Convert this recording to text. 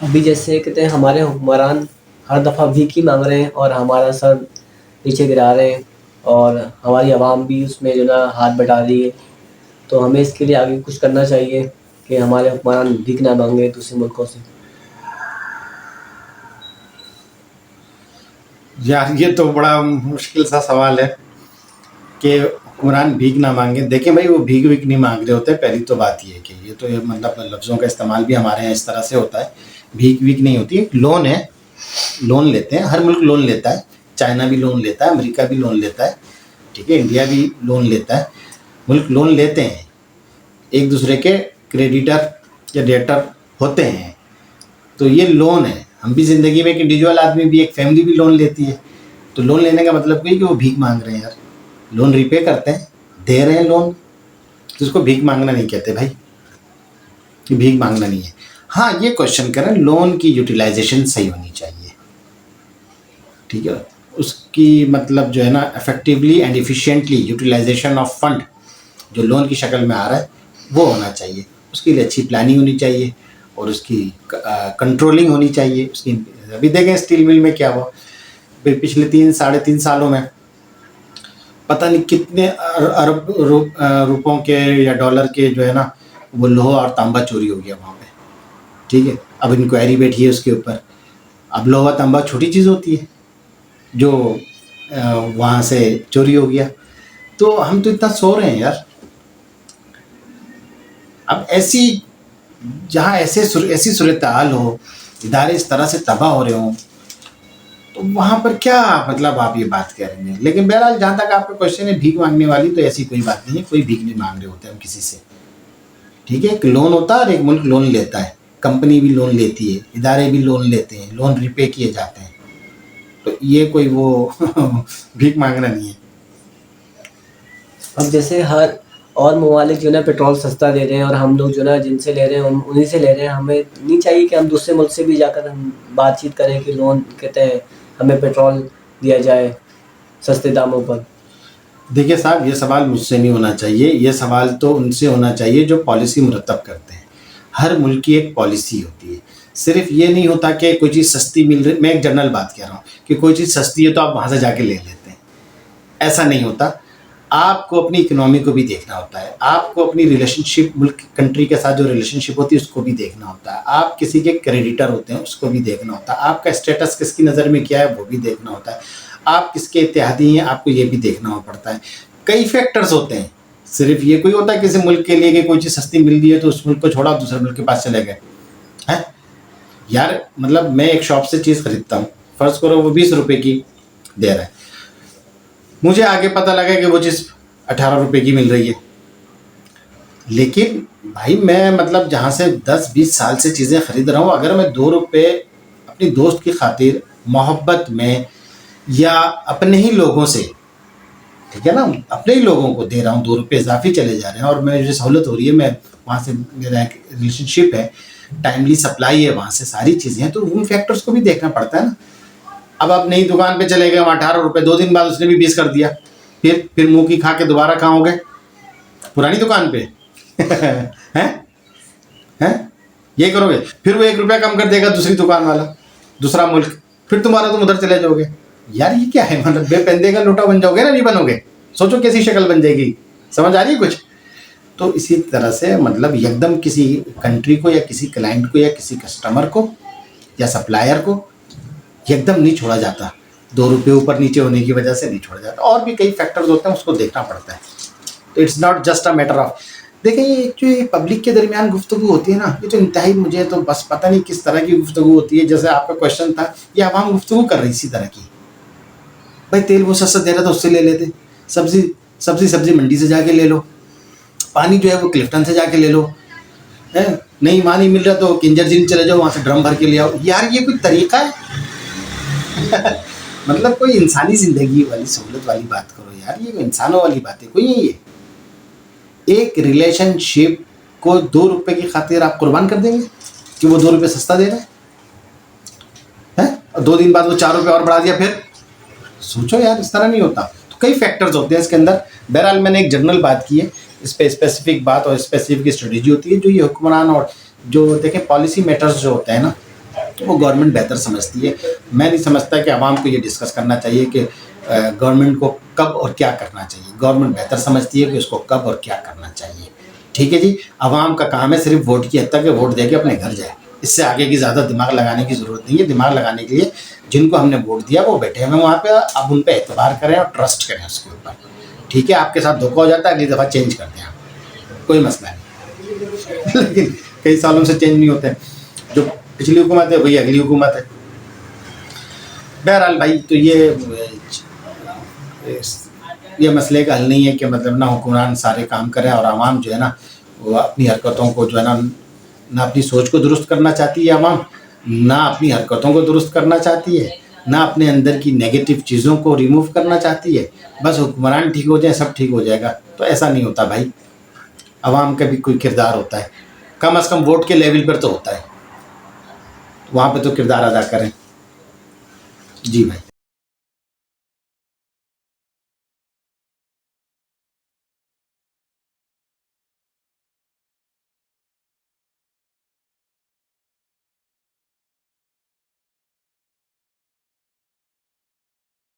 अभी जैसे कहते हैं हमारे हुक्मरान हर दफ़ा भीख ही मांग रहे हैं और हमारा सर नीचे गिरा रहे हैं और हमारी आवाम भी उसमें जो ना हाथ बटा रही है। तो हमें इसके लिए आगे कुछ करना चाहिए कि हमारे हुक्मरान भीख ना मांगे दूसरे मुल्कों से। यार ये तो बड़ा मुश्किल सा सवाल है कि हुक्मरान भीख ना मांगे। देखें भाई, वो भीख वीख नहीं मांग रहे होते। पहली तो बात ये है कि ये तो ये मतलब लफ्ज़ों का इस्तेमाल भी हमारे यहाँ इस तरह से होता है। भीख वीख नहीं होती, एक लोन है। लोन लेते हैं, हर मुल्क लोन लेता है। चाइना भी लोन लेता है, अमेरिका भी लोन लेता है, ठीक है, इंडिया भी लोन लेता है। मुल्क लोन लेते हैं, एक दूसरे के क्रेडिटर या डेटर होते हैं। तो ये लोन है। हम भी ज़िंदगी में एक इंडिविजुअल आदमी भी, एक फैमिली भी लोन लेती है। तो लोन लेने का मतलब कोई कि वो भीख मांग रहे हैं यार। लोन रिपे करते हैं, दे रहे हैं लोन, तो उसको भीख मांगना नहीं कहते भाई, कि भीख मांगना नहीं है। हाँ, ये क्वेश्चन करें, लोन की यूटिलाइजेशन सही होनी चाहिए, ठीक है। उसकी मतलब जो है ना, effectively and efficiently utilization of fund जो लोन की शक्ल में आ रहा है वो होना चाहिए। उसके लिए अच्छी प्लानिंग होनी चाहिए और उसकी कंट्रोलिंग होनी चाहिए उसकी। अभी देखें स्टील मिल में क्या हुआ, पिछले 3 साढ़े 3 सालों में पता नहीं कितने अरब रुपयों के या डॉलर के जो है ना, वो लोहा और तांबा चोरी हो गया वहाँ पे, ठीक है। अब इंक्वायरी बैठी है उसके ऊपर। अब लोहा तांबा छोटी चीज़ होती है जो वहाँ से चोरी हो गया। तो हम तो इतना सो रहे हैं यार। अब जहाँ ऐसी सूरत हाल हो, इदारे इस तरह से तबाह हो रहे हों, तो वहाँ पर क्या मतलब आप ये बात कह रहे हैं। लेकिन बहरहाल, जहाँ तक आपका क्वेश्चन है भीख मांगने वाली, तो ऐसी कोई बात नहीं है। कोई भीख नहीं मांग रहे होते हम किसी से, ठीक है। एक लोन होता है और एक मुल्क लोन लेता है। कंपनी भी लोन लेती है, इदारे भी लोन लेते हैं, लोन रिपे किए जाते हैं। तो ये कोई वो भीख मांगना नहीं है। अब जैसे हर और ममालिक जो ना पेट्रोल सस्ता दे रहे हैं और हम लोग जो ना जिनसे ले रहे हैं उन्हीं से ले रहे हैं। हमें नहीं चाहिए कि हम दूसरे मुल्क से भी जाकर हम बातचीत करें कि लोन कहते हैं हमें पेट्रोल दिया जाए सस्ते दामों पर। देखिए साहब, ये सवाल मुझसे नहीं होना चाहिए। ये सवाल तो उनसे होना चाहिए जो पॉलिसी मुरतब करते हैं। हर मुल्क की एक पॉलिसी होती है। सिर्फ ये नहीं होता कि कोई चीज़ सस्ती मिल रही, मैं एक जनरल बात कह रहा हूँ कि कोई चीज़ सस्ती है तो आप वहाँ से जाके ले लेते हैं, ऐसा नहीं होता। आपको अपनी इकोनॉमी को भी देखना होता है। आपको अपनी रिलेशनशिप, मुल्क कंट्री के साथ जो रिलेशनशिप होती है उसको भी देखना होता है। आप किसी के क्रेडिटर होते हैं उसको भी देखना होता है। आपका स्टेटस किसकी नज़र में क्या है वो भी देखना होता है। आप किसके इत्तेहादी हैं आपको ये भी देखना पड़ता है। कई फैक्टर्स होते हैं। सिर्फ ये कोई होता है किसी मुल्क के लिए कि कोई चीज़ सस्ती मिल रही है तो उस मुल्क को छोड़ा दूसरे मुल्क के पास चले गए हैं। यार मतलब मैं एक शॉप से चीज़ खरीदता हूँ, फ़र्ज़ करो वो 20 रुपये की दे रहा है, मुझे आगे पता लगा कि वो चीज़ 18 रुपये की मिल रही है। लेकिन भाई मैं मतलब जहाँ से 10-20 साल से चीज़ें खरीद रहा हूँ, अगर मैं 2 रुपये अपनी दोस्त की खातिर मोहब्बत में या अपने ही लोगों से, ठीक है ना, अपने ही लोगों को दे रहा हूँ, 2 रुपये इजाफी चले जा रहे हैं और मुझे सहूलत हो रही है, मैं वहाँ से मेरा एक रिलेशनशिप है, टाइमली सप्लाई है, वहाँ से सारी चीज़ें हैं, तो उन फैक्टर्स को भी देखना पड़ता है ना। अब आप नई दुकान पे चले गए, वहाँ 18 रुपये, 2 दिन बाद उसने भी 20 कर दिया, फिर मुँह की खा के दोबारा कहाँ हो गए? पुरानी दुकान पे हैं हैं ये करोगे। फिर वो 1 रुपया कम कर देगा दूसरी दुकान वाला, दूसरा मुल्क, फिर तुम्हारा तुम उधर चले जाओगे। यार ये क्या है, मतलब बेपंदे का लोटा बन जाओगे ना, नहीं बनोगे। सोचो कैसी शक्ल बन जाएगी, समझ आ रही है कुछ? तो इसी तरह से मतलब एकदम किसी कंट्री को या किसी क्लाइंट को या किसी कस्टमर को या सप्लायर को एकदम नहीं छोड़ा जाता। 2 रुपये ऊपर नीचे होने की वजह से नहीं छोड़ा जाता। और भी कई फैक्टर्स होते हैं, उसको देखना पड़ता है। तो it's not just a matter of, देखिए ये जो पब्लिक के दरमियान गुफ्तगू होती है ना, ये तो इंतहाई, मुझे तो बस पता नहीं किस तरह की गुफ्तगू होती है। जैसे आपका क्वेश्चन था, ये आवाम गुफ्तगू कर रही इसी तरह की। भाई तेल वो सस्ता दे रहा था उससे ले लेते, सब्जी मंडी से जाके ले लो, पानी जो है वो क्लिफ्टन से जाके ले लो, है नहीं माँ नहीं मिल रहा तो किंजर जिन चले जाओ, वहाँ से ड्रम भर के ले आओ। यार ये कोई तरीका है? मतलब कोई इंसानी ज़िंदगी वाली सहूलत वाली बात करो यार, ये कोई इंसानों वाली बात है कोई नहीं। ये एक रिलेशनशिप को 2 रुपये की खातिर आप कुर्बान कर देंगे कि वो 2 रुपये सस्ता दे रहे हैं, और 2 दिन बाद वो 4 रुपये और बढ़ा दिया। फिर सोचो यार, इस तरह नहीं होता। तो कई फैक्टर्स होते हैं इसके अंदर। बहरहाल मैंने एक जनरल बात की है, इस पर स्पेसिफिक बात और स्पेसिफिक स्ट्रेटेजी होती है। जो ये हुक्मरान और जो देखें पॉलिसी मैटर्स जो होते हैं ना, वो गवर्नमेंट बेहतर समझती है। मैं नहीं समझता कि आवाम को ये डिस्कस करना चाहिए कि गवर्नमेंट को कब और क्या करना चाहिए। गवर्नमेंट बेहतर समझती है कि उसको कब और क्या करना चाहिए। ठीक है जी, आवाम का काम है सिर्फ वोट की हद तक है, वोट दे के अपने घर जाए। इससे आगे की ज़्यादा दिमाग लगाने की ज़रूरत नहीं है। दिमाग लगाने के लिए जिनको हमने वोट दिया वो बैठे हुए वहाँ पे, अब उन पर एतबार करें और ट्रस्ट करें उसके ऊपर। ठीक है, आपके साथ धोखा हो जाता है, अगली दफ़ा चेंज कर दें आप, कोई मसला नहीं। लेकिन कई सालों से चेंज नहीं होते हैं। जो पिछली हुकूमत है वही अगली हुकूमत है। बहरहाल भाई, तो ये मसले का हल नहीं है कि मतलब ना हुक्मरान सारे काम करें और आवाम जो है ना वो अपनी हरकतों को जो है ना अपनी सोच को दुरुस्त करना चाहती है आवाम, ना अपनी हरकतों को दुरुस्त करना चाहती है, ना अपने अंदर की नेगेटिव चीज़ों को रिमूव करना चाहती है। बस हुक्मरान ठीक हो जाए सब ठीक हो जाएगा, तो ऐसा नहीं होता भाई। आवाम का भी कोई किरदार होता है, कम से कम वोट के लेवल पर तो होता है, वहाँ पे तो किरदार अदा करें। जी भाई।